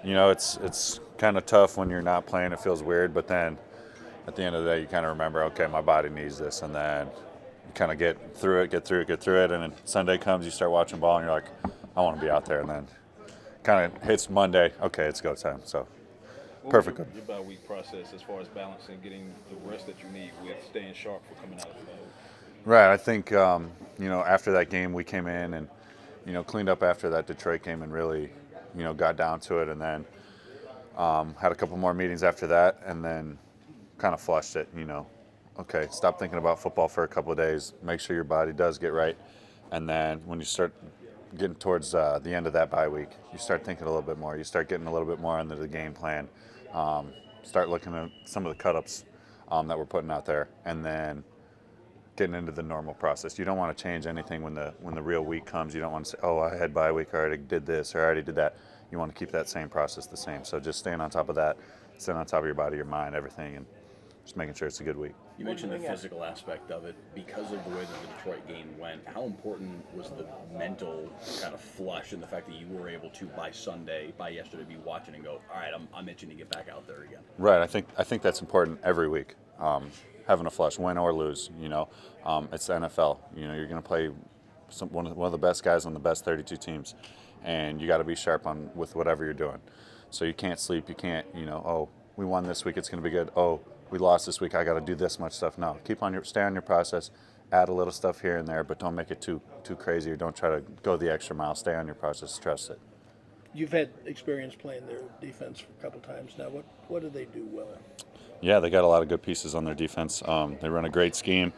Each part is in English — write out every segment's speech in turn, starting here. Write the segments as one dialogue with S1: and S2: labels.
S1: It's kind of tough when you're not playing. It feels weird, but then at the end of the day, you kind of remember, okay, my body needs this, and then you kind of get through it, and then Sunday comes, you start watching ball, and you're like, I want to be out there, and then kind of hits Monday, okay, it's go time. So
S2: What was
S1: perfect.
S2: your bye week process as far as balancing getting the rest that you need with staying sharp for coming out of the bye week?
S1: Right. I think after that game, we came in and cleaned up after that Detroit game and really got down to it, and then had a couple more meetings after that, and then kind of flushed it. Okay, stop thinking about football for a couple of days. Make sure your body does get right, and then when you start getting towards the end of that bye week, you start thinking a little bit more. You start getting a little bit more into the game plan. Start looking at some of the cut-ups that we're putting out there, and then getting into the normal process. You don't want to change anything when the real week comes. You don't want to say, "Oh, I had bye week. I already did this, or I already did that." You want to keep that same process the same. So just staying on top of that, staying on top of your body, your mind, everything, and just making sure it's a good week.
S3: You mentioned the physical aspect of it because of the way that the Detroit game went. How important was the mental kind of flush and the fact that you were able to by yesterday, be watching and go, all right, I'm itching to get back out there again.
S1: Right. I think that's important every week. Having a flush, win or lose. It's the NFL. You're going to play one of the best guys on the best 32 teams, and you got to be sharp on with whatever you're doing. So you can't sleep. You can't. Oh, we won this week. It's going to be good. Oh, we lost this week. I got to do this much stuff. No, stay on your process. Add a little stuff here and there, but don't make it too crazy, or don't try to go the extra mile. Stay on your process. Trust it.
S4: You've had experience playing their defense for a couple times now. What do they do well?
S1: Yeah, they got a lot of good pieces on their defense. They run a great scheme.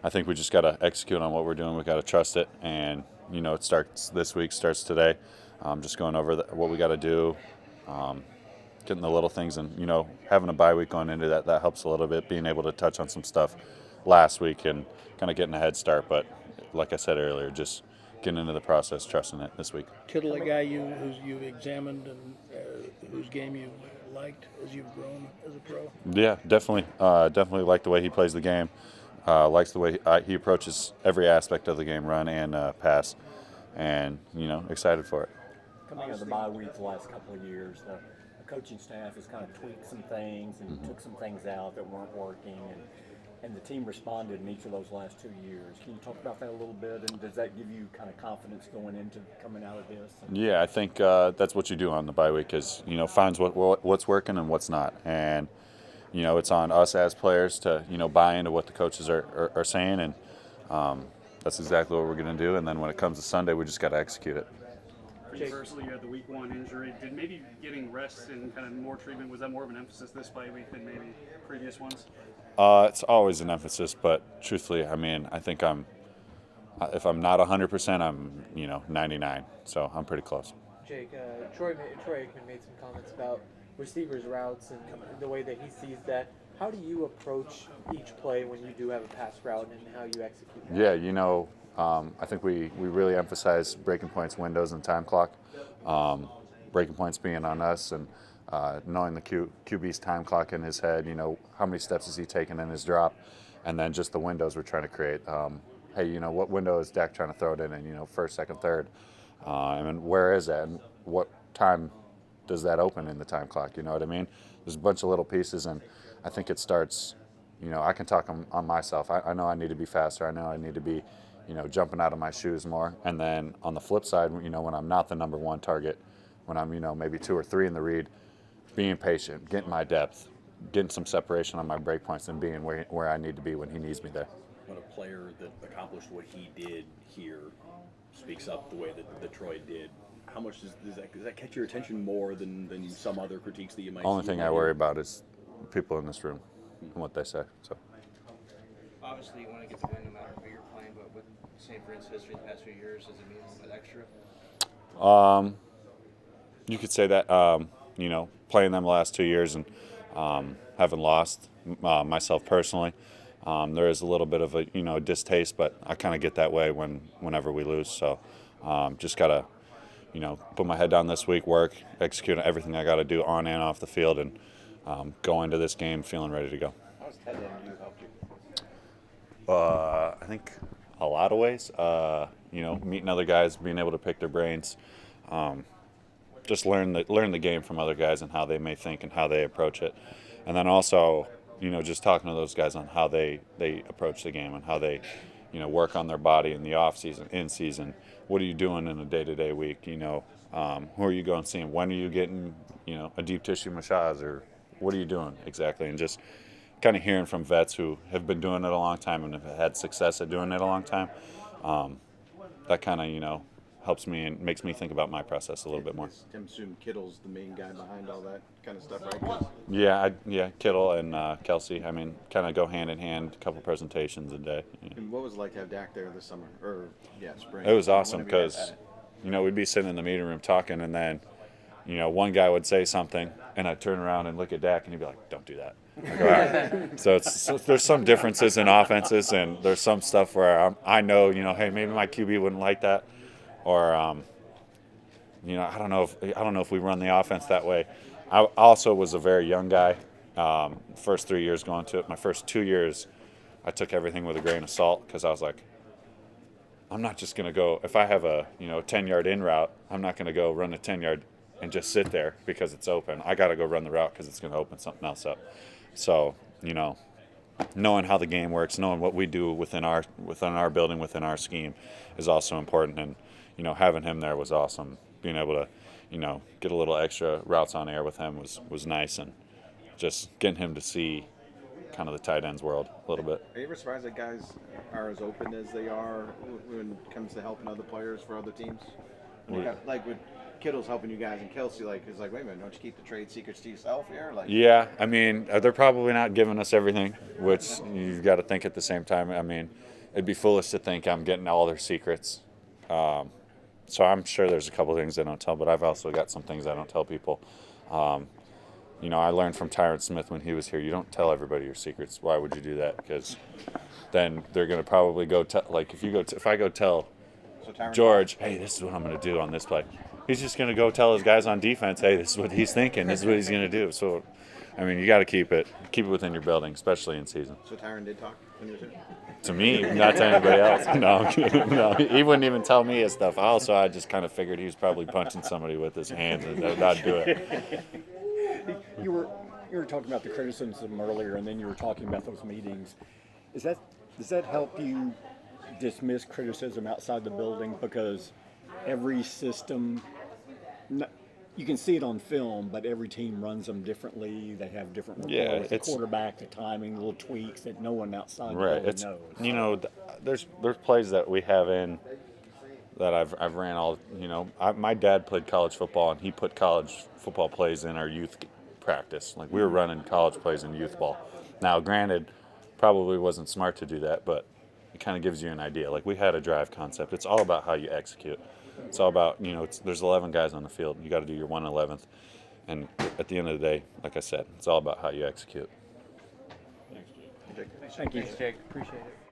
S1: I think we just got to execute on what we're doing. We got to trust it, and it starts this week, starts today. Just going over what we got to do, getting the little things, and having a bye week going into that helps a little bit. Being able to touch on some stuff last week and kind of getting a head start. But like I said earlier, just getting into the process, trusting it this week.
S4: Kittle, a guy who's you've examined and whose game you've liked as you've grown as a pro.
S1: Yeah, definitely like the way he plays the game. Likes the way he approaches every aspect of the game, run and pass, and excited for it.
S5: Coming out of the bye week the last couple of years, the coaching staff has kind of tweaked some things and took some things out that weren't working, and the team responded in each of those last 2 years. Can you talk about that a little bit, and does that give you kind of confidence going into coming out of this?
S1: Yeah, I think that's what you do on the bye week is finds what's working and what's not, and it's on us as players to buy into what the coaches are saying, and that's exactly what we're going to do. And then when it comes to Sunday, we just got to execute it.
S6: Conversely, you had the week one injury. Did maybe getting rest and kind of more treatment, was that more of an emphasis this bye week than maybe previous ones?
S1: It's always an emphasis, but truthfully, I mean, I think if I'm not 100%, I'm 99, so I'm pretty close.
S7: Jake, Troy Aikman made some comments about receivers' routes and the way that he sees that. How do you approach each play when you do have a pass route and how you execute that?
S1: Yeah, I think we really emphasize breaking points, windows, and time clock. Breaking points being on us, and knowing the QB's time clock in his head. How many steps is he taking in his drop, and then just the windows we're trying to create. Hey, what window is Dak trying to throw it in? First, second, third. And where is that? And what time does that open in the time clock? You know what I mean? There's a bunch of little pieces, and I think it starts. I can talk on myself. I know I need to be faster. I know I need to be, jumping out of my shoes more. And then on the flip side, when I'm not the number one target, when I'm, maybe 2 or 3 in the read, being patient, getting my depth, getting some separation on my break points, and being where I need to be when he needs me there.
S3: When a player that accomplished what he did here speaks up the way that Detroit did, how much does that catch your attention more than some other critiques that you might
S1: Only
S3: see?
S1: thing I worry about is people in this room and what they say. So.
S8: Obviously, you want to get the win no matter who you're playing, but with St. Fran's history the past few years, does it mean a little bit extra?
S1: You could say that. Playing them the last 2 years and having lost myself personally, there is a little bit of a distaste, but I kind of get that way whenever we lose. So just gotta put my head down this week, work, execute everything I got to do on and off the field, and go into this game feeling ready to go.
S5: How's Ted and you helped you?
S1: I think a lot of ways. Meeting other guys, being able to pick their brains. just learn the game from other guys and how they may think and how they approach it, and then also just talking to those guys on how they approach the game and how they work on their body in the off season, in season. What are you doing in a day-to-day week? Who are you going seeing? When are you getting a deep tissue massage, or what are you doing exactly? And just kind of hearing from vets who have been doing it a long time and have had success at doing it a long time. That kind of helps me and makes me think about my process a little bit more.
S2: Tim assume Kittle's the main guy behind all that kind of stuff, right? 'Cause
S1: Yeah, Kittle and Kelsey. I mean, kind of go hand in hand. A couple presentations a day.
S2: And what was it like to have Dak there this summer, or spring?
S1: It was awesome
S2: Whenever you guys
S1: because
S2: had it.
S1: we'd be sitting in the meeting room talking, and then one guy would say something, and I'd turn around and look at Dak, and he'd be like, "Don't do that." I go, "All right." So there's some differences in offenses, and there's some stuff where I know, hey, maybe my QB wouldn't like that, or I don't know if we run the offense that way. I also was a very young guy. First 3 years going to it, my first 2 years, I took everything with a grain of salt because I was like, I'm not just going to go, if I have a 10-yard in route, I'm not going to go run a 10-yard and just sit there because it's open. I got to go run the route because it's going to open something else up. So, knowing how the game works, knowing what we do within our building, within our scheme is also important. And, having him there was awesome. Being able to, get a little extra routes on air with him was nice, and just getting him to see kind of the tight ends world a little bit.
S2: Are you ever surprised that guys are as open as they are when it comes to helping other players for other teams? Like with Kittle's helping you guys, and Kelsey is like, wait a minute, don't you keep the trade secrets to yourself here?
S1: Yeah, I mean, they're probably not giving us everything, which you've got to think at the same time. I mean, it'd be foolish to think I'm getting all their secrets. So I'm sure there's a couple things I don't tell, but I've also got some things I don't tell people. I learned from Tyron Smith when he was here, you don't tell everybody your secrets. Why would you do that? Because then they're going to probably go tell, like if I go tell George, hey, this is what I'm going to do on this play, he's just going to go tell his guys on defense, hey, this is what he's thinking, this is what he's going to do. So, I mean, you got to keep it within your building, especially in season.
S2: So Tyron did talk when he was here?
S1: To me, not to anybody else. No, he wouldn't even tell me his stuff. Also, I just kind of figured he was probably punching somebody with his hands and not do it.
S5: You were talking about the criticism earlier, and then you were talking about those meetings. Does that help you dismiss criticism outside the building, because every system, you can see it on film, but every team runs them differently. They have different reports, the quarterback, the timing, little tweaks that no one outside the building knows.
S1: There's plays that we have in that I've ran all. My dad played college football, and he put college football plays in our youth practice. Like, we were running college plays in youth ball. Now, granted, probably wasn't smart to do that, but it kind of gives you an idea. Like, we had a drive concept. It's all about how you execute. It's all about, there's 11 guys on the field. You got to do your 1/11th. And at the end of the day, like I said, it's all about how you execute.
S5: Thank you.
S7: Thanks, Jake. Appreciate it.